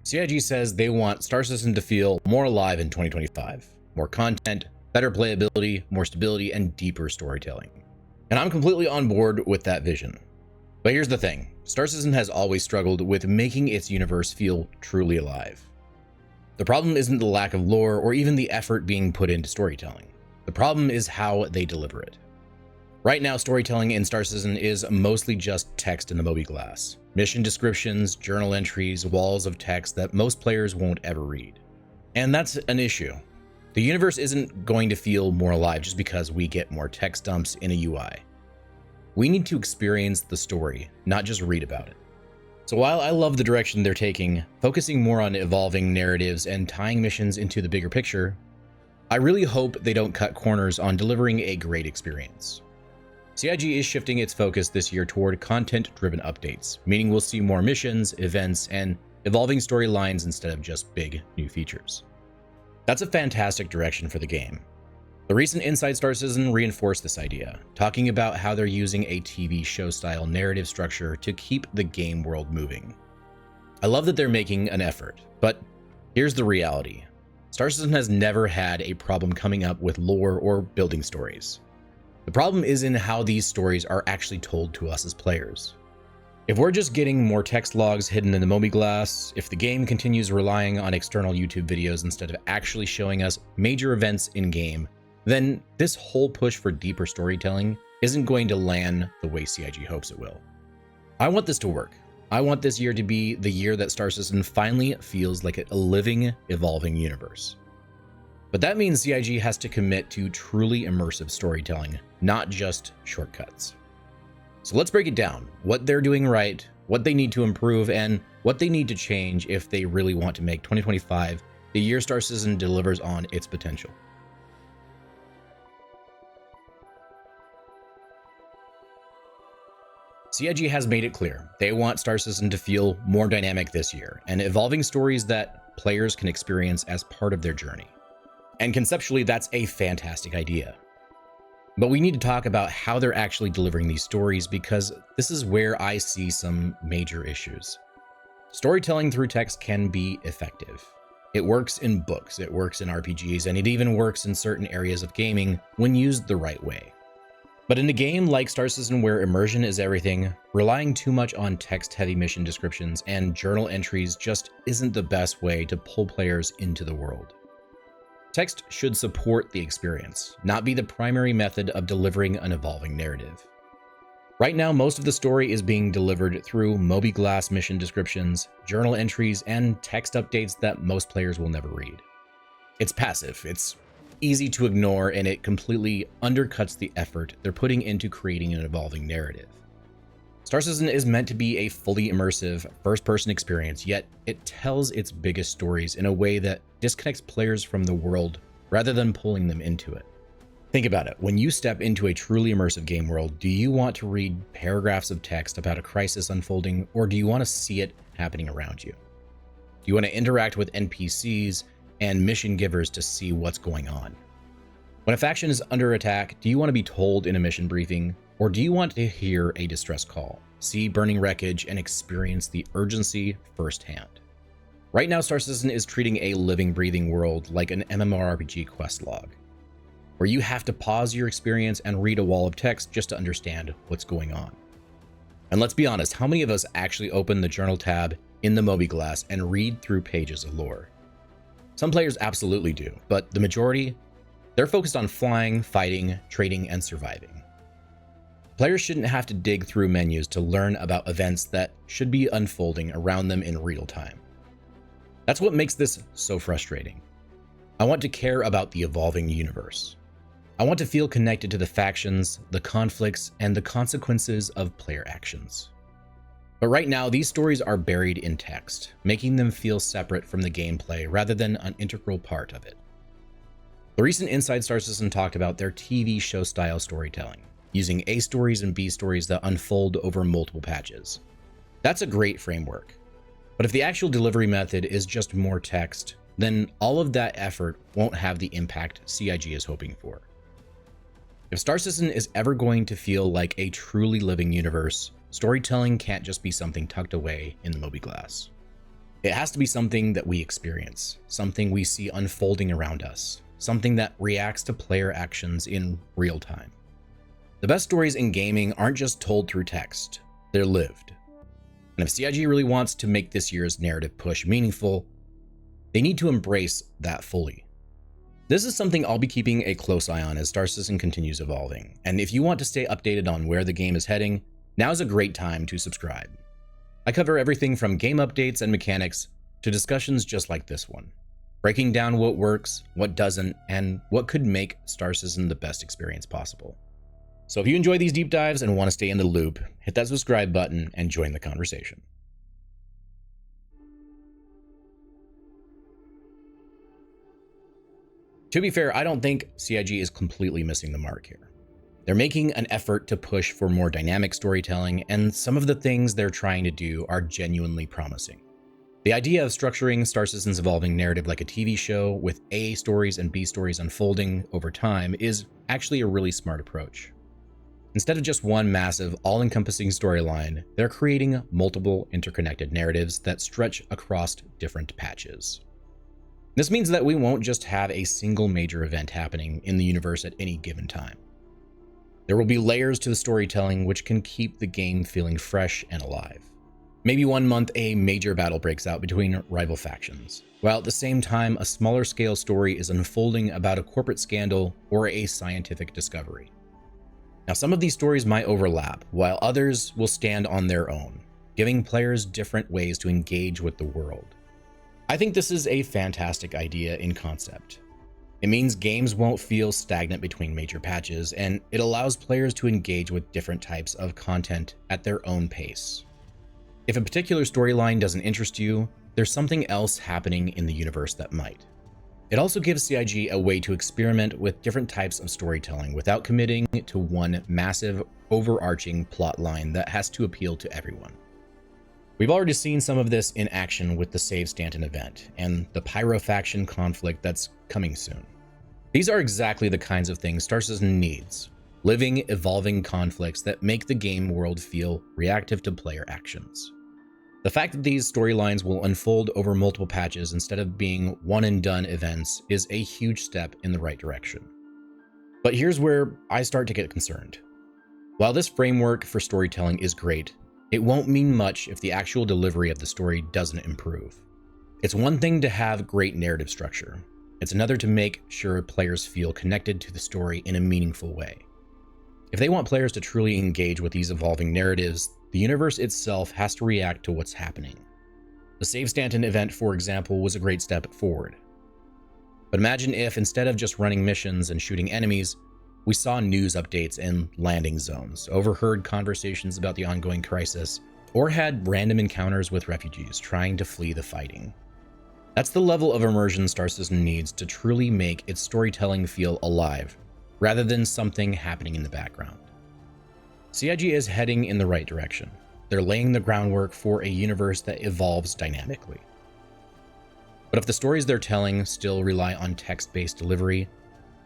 CIG says they want Star Citizen to feel more alive in 2025. More content, better playability, more stability, and deeper storytelling. And I'm completely on board with that vision. But here's the thing, Star Citizen has always struggled with making its universe feel truly alive. The problem isn't the lack of lore or even the effort being put into storytelling. The problem is how they deliver it. Right now, storytelling in Star Citizen is mostly just text in the mobiglass. Mission descriptions, journal entries, walls of text that most players won't ever read. And that's an issue. The universe isn't going to feel more alive just because we get more text dumps in a UI. We need to experience the story, not just read about it. So while I love the direction they're taking, focusing more on evolving narratives and tying missions into the bigger picture, I really hope they don't cut corners on delivering a great experience. CIG is shifting its focus this year toward content-driven updates, meaning we'll see more missions, events, and evolving storylines instead of just big new features. That's a fantastic direction for the game. The recent Inside Star Citizen reinforced this idea, talking about how they're using a TV show-style narrative structure to keep the game world moving. I love that they're making an effort, but here's the reality. Star Citizen has never had a problem coming up with lore or building stories. The problem is in how these stories are actually told to us as players. If we're just getting more text logs hidden in the mobiglass, if the game continues relying on external YouTube videos instead of actually showing us major events in-game, then this whole push for deeper storytelling isn't going to land the way CIG hopes it will. I want this to work. I want this year to be the year that Star Citizen finally feels like a living, evolving universe. But that means CIG has to commit to truly immersive storytelling, not just shortcuts. So let's break it down, what they're doing right, what they need to improve, and what they need to change if they really want to make 2025 the year Star Citizen delivers on its potential. CIG has made it clear they want Star Citizen to feel more dynamic this year and evolving stories that players can experience as part of their journey. And conceptually, that's a fantastic idea. But we need to talk about how they're actually delivering these stories because this is where I see some major issues. Storytelling through text can be effective. It works in books, it works in RPGs, and it even works in certain areas of gaming when used the right way. But in a game like Star Citizen where immersion is everything, relying too much on text-heavy mission descriptions and journal entries just isn't the best way to pull players into the world. Text should support the experience, not be the primary method of delivering an evolving narrative. Right now, most of the story is being delivered through mobiglass mission descriptions, journal entries, and text updates that most players will never read. It's passive, it's easy to ignore, and it completely undercuts the effort they're putting into creating an evolving narrative. Star Citizen is meant to be a fully immersive, first-person experience, yet it tells its biggest stories in a way that disconnects players from the world rather than pulling them into it. Think about it. When you step into a truly immersive game world, do you want to read paragraphs of text about a crisis unfolding, or do you want to see it happening around you? Do you want to interact with NPCs and mission givers to see what's going on? When a faction is under attack, do you want to be told in a mission briefing, or do you want to hear a distress call, see burning wreckage, and experience the urgency firsthand? Right now, Star Citizen is treating a living, breathing world like an MMORPG quest log, where you have to pause your experience and read a wall of text just to understand what's going on. And let's be honest, how many of us actually open the journal tab in the mobiglass and read through pages of lore? Some players absolutely do, but the majority, they're focused on flying, fighting, trading, and surviving. Players shouldn't have to dig through menus to learn about events that should be unfolding around them in real time. That's what makes this so frustrating. I want to care about the evolving universe. I want to feel connected to the factions, the conflicts, and the consequences of player actions. But right now, these stories are buried in text, making them feel separate from the gameplay rather than an integral part of it. The recent Inside Star Citizen talked about their TV show-style storytelling, using A stories and B stories that unfold over multiple patches. That's a great framework. But if the actual delivery method is just more text, then all of that effort won't have the impact CIG is hoping for. If Star Citizen is ever going to feel like a truly living universe, storytelling can't just be something tucked away in the mobiglass. It has to be something that we experience, something we see unfolding around us, something that reacts to player actions in real time. The best stories in gaming aren't just told through text, they're lived. And if CIG really wants to make this year's narrative push meaningful, they need to embrace that fully. This is something I'll be keeping a close eye on as Star Citizen continues evolving, and if you want to stay updated on where the game is heading, now's a great time to subscribe. I cover everything from game updates and mechanics to discussions just like this one, breaking down what works, what doesn't, and what could make Star Citizen the best experience possible. So if you enjoy these deep dives and want to stay in the loop, hit that subscribe button and join the conversation. To be fair, I don't think CIG is completely missing the mark here. They're making an effort to push for more dynamic storytelling, and some of the things they're trying to do are genuinely promising. The idea of structuring Star Citizen's evolving narrative like a TV show with A stories and B stories unfolding over time is actually a really smart approach. Instead of just one massive, all-encompassing storyline, they're creating multiple interconnected narratives that stretch across different patches. This means that we won't just have a single major event happening in the universe at any given time. There will be layers to the storytelling which can keep the game feeling fresh and alive. Maybe one month a major battle breaks out between rival factions, while at the same time a smaller scale story is unfolding about a corporate scandal or a scientific discovery. Now, some of these stories might overlap, while others will stand on their own, giving players different ways to engage with the world. I think this is a fantastic idea in concept. It means games won't feel stagnant between major patches, and it allows players to engage with different types of content at their own pace. If a particular storyline doesn't interest you, there's something else happening in the universe that might. It also gives CIG a way to experiment with different types of storytelling without committing to one massive, overarching plot line that has to appeal to everyone. We've already seen some of this in action with the Save Stanton event and the Pyro faction conflict that's coming soon. These are exactly the kinds of things Star Citizen needs: living, evolving conflicts that make the game world feel reactive to player actions. The fact that these storylines will unfold over multiple patches instead of being one-and-done events is a huge step in the right direction. But here's where I start to get concerned. While this framework for storytelling is great, it won't mean much if the actual delivery of the story doesn't improve. It's one thing to have great narrative structure. It's another to make sure players feel connected to the story in a meaningful way. If they want players to truly engage with these evolving narratives, the universe itself has to react to what's happening. The Save Stanton event, for example, was a great step forward. But imagine if, instead of just running missions and shooting enemies, we saw news updates in landing zones, overheard conversations about the ongoing crisis, or had random encounters with refugees trying to flee the fighting. That's the level of immersion Star Citizen needs to truly make its storytelling feel alive, rather than something happening in the background. CIG is heading in the right direction. They're laying the groundwork for a universe that evolves dynamically. But if the stories they're telling still rely on text-based delivery,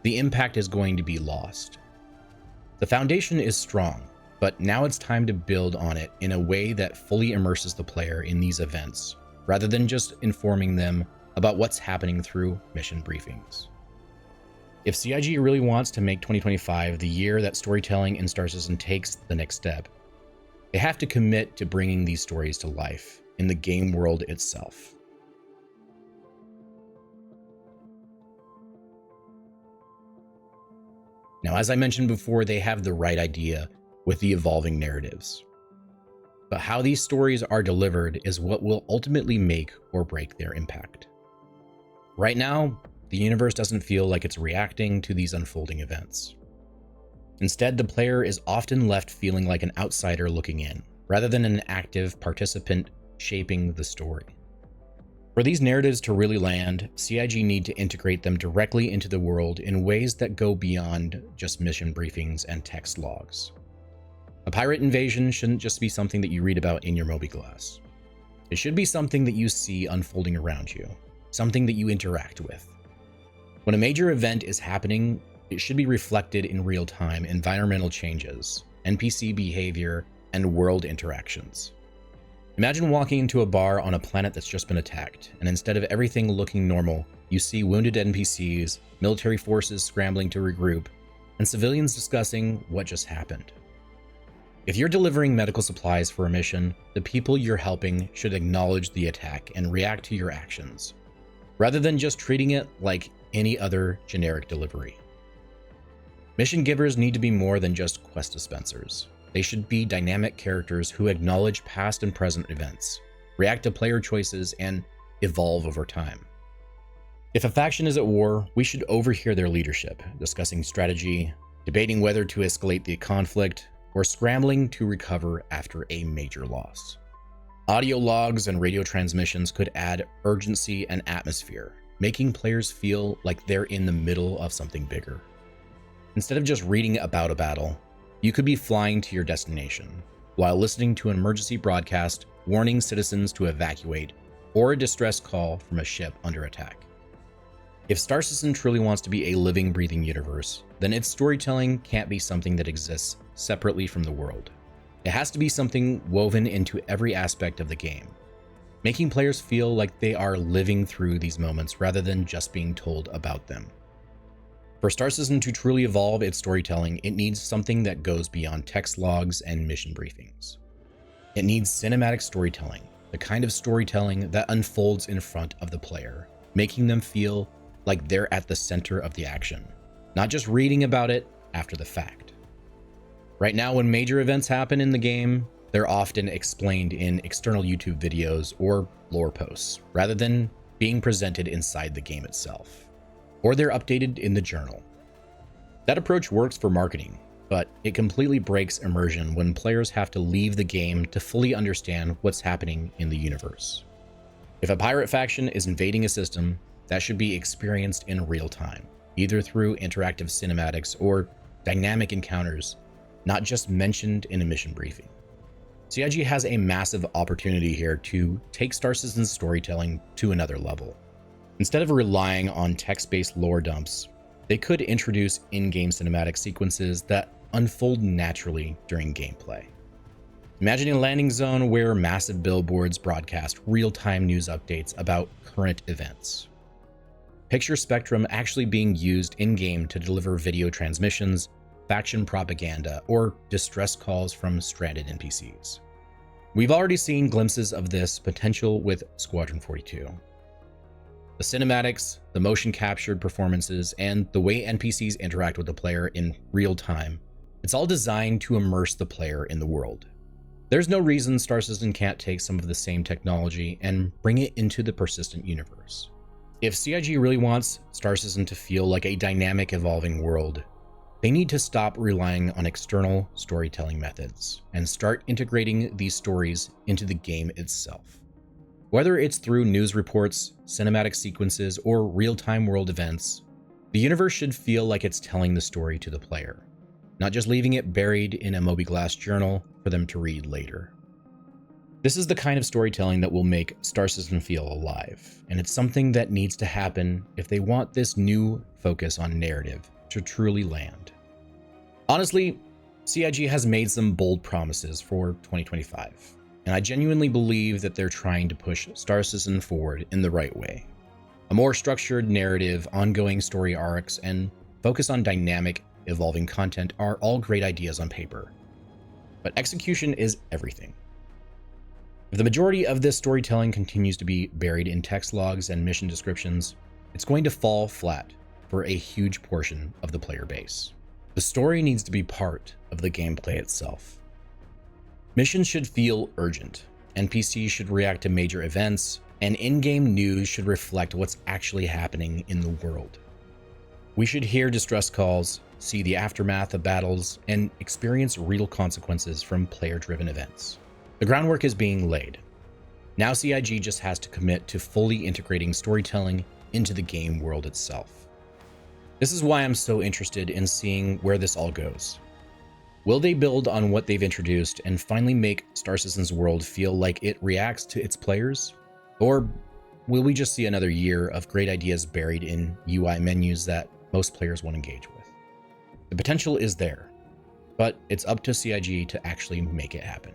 the impact is going to be lost. The foundation is strong, but now it's time to build on it in a way that fully immerses the player in these events, rather than just informing them about what's happening through mission briefings. If CIG really wants to make 2025 the year that storytelling in Star Citizen takes the next step, they have to commit to bringing these stories to life in the game world itself. Now, as I mentioned before, they have the right idea with the evolving narratives. But how these stories are delivered is what will ultimately make or break their impact. Right now, the universe doesn't feel like it's reacting to these unfolding events. Instead, the player is often left feeling like an outsider looking in, rather than an active participant shaping the story. For these narratives to really land, CIG need to integrate them directly into the world in ways that go beyond just mission briefings and text logs. A pirate invasion shouldn't just be something that you read about in your mobiglass. It should be something that you see unfolding around you, something that you interact with. When a major event is happening, it should be reflected in real-time environmental changes, NPC behavior, and world interactions. Imagine walking into a bar on a planet that's just been attacked, and instead of everything looking normal, you see wounded NPCs, military forces scrambling to regroup, and civilians discussing what just happened. If you're delivering medical supplies for a mission, the people you're helping should acknowledge the attack and react to your actions, rather than just treating it like any other generic delivery. Mission givers need to be more than just quest dispensers. They should be dynamic characters who acknowledge past and present events, react to player choices, and evolve over time. If a faction is at war, we should overhear their leadership, discussing strategy, debating whether to escalate the conflict, or scrambling to recover after a major loss. Audio logs and radio transmissions could add urgency and atmosphere, making players feel like they're in the middle of something bigger. Instead of just reading about a battle, you could be flying to your destination while listening to an emergency broadcast warning citizens to evacuate or a distress call from a ship under attack. If Star Citizen truly wants to be a living, breathing universe, then its storytelling can't be something that exists separately from the world. It has to be something woven into every aspect of the game, making players feel like they are living through these moments rather than just being told about them. For Star Citizen to truly evolve its storytelling, it needs something that goes beyond text logs and mission briefings. It needs cinematic storytelling, the kind of storytelling that unfolds in front of the player, making them feel like they're at the center of the action, not just reading about it after the fact. Right now, when major events happen in the game, they're often explained in external YouTube videos or lore posts, rather than being presented inside the game itself, or they're updated in the journal. That approach works for marketing, but it completely breaks immersion when players have to leave the game to fully understand what's happening in the universe. If a pirate faction is invading a system, that should be experienced in real time, either through interactive cinematics or dynamic encounters, not just mentioned in a mission briefing. CIG has a massive opportunity here to take Star Citizen's storytelling to another level. Instead of relying on text-based lore dumps, they could introduce in-game cinematic sequences that unfold naturally during gameplay. Imagine a landing zone where massive billboards broadcast real-time news updates about current events. Picture Spectrum actually being used in-game to deliver video transmissions, faction propaganda, or distress calls from stranded NPCs. We've already seen glimpses of this potential with Squadron 42. The cinematics, the motion captured performances, and the way NPCs interact with the player in real time, it's all designed to immerse the player in the world. There's no reason Star Citizen can't take some of the same technology and bring it into the persistent universe. If CIG really wants Star Citizen to feel like a dynamic, evolving world, they need to stop relying on external storytelling methods and start integrating these stories into the game itself. Whether it's through news reports, cinematic sequences, or real-time world events, the universe should feel like it's telling the story to the player, not just leaving it buried in a mobiglass journal for them to read later. This is the kind of storytelling that will make Star Citizen feel alive, and it's something that needs to happen if they want this new focus on narrative to truly land. Honestly, CIG has made some bold promises for 2025, and I genuinely believe that they're trying to push Star Citizen forward in the right way. A more structured narrative, ongoing story arcs, and focus on dynamic, evolving content are all great ideas on paper, but execution is everything. If the majority of this storytelling continues to be buried in text logs and mission descriptions, it's going to fall flat for a huge portion of the player base. The story needs to be part of the gameplay itself. Missions should feel urgent, NPCs should react to major events, and in-game news should reflect what's actually happening in the world. We should hear distress calls, see the aftermath of battles, and experience real consequences from player-driven events. The groundwork is being laid. Now CIG just has to commit to fully integrating storytelling into the game world itself. This is why I'm so interested in seeing where this all goes. Will they build on what they've introduced and finally make Star Citizen's world feel like it reacts to its players? Or will we just see another year of great ideas buried in UI menus that most players won't engage with? The potential is there, but it's up to CIG to actually make it happen.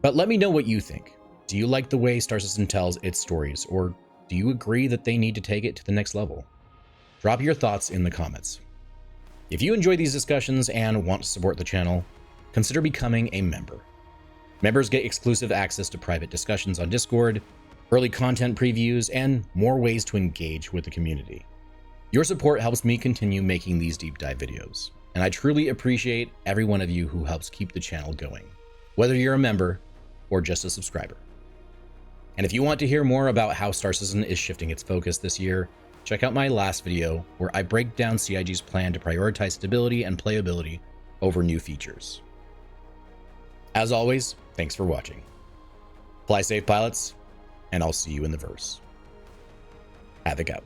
But let me know what you think. Do you like the way Star Citizen tells its stories, or do you agree that they need to take it to the next level? Drop your thoughts in the comments. If you enjoy these discussions and want to support the channel, consider becoming a member. Members get exclusive access to private discussions on Discord, early content previews, and more ways to engage with the community. Your support helps me continue making these deep dive videos, and I truly appreciate every one of you who helps keep the channel going, whether you're a member or just a subscriber. And if you want to hear more about how Star Citizen is shifting its focus this year, check out my last video where I break down CIG's plan to prioritize stability and playability over new features. As always, thanks for watching. Fly safe, pilots, and I'll see you in the verse. Havoc out.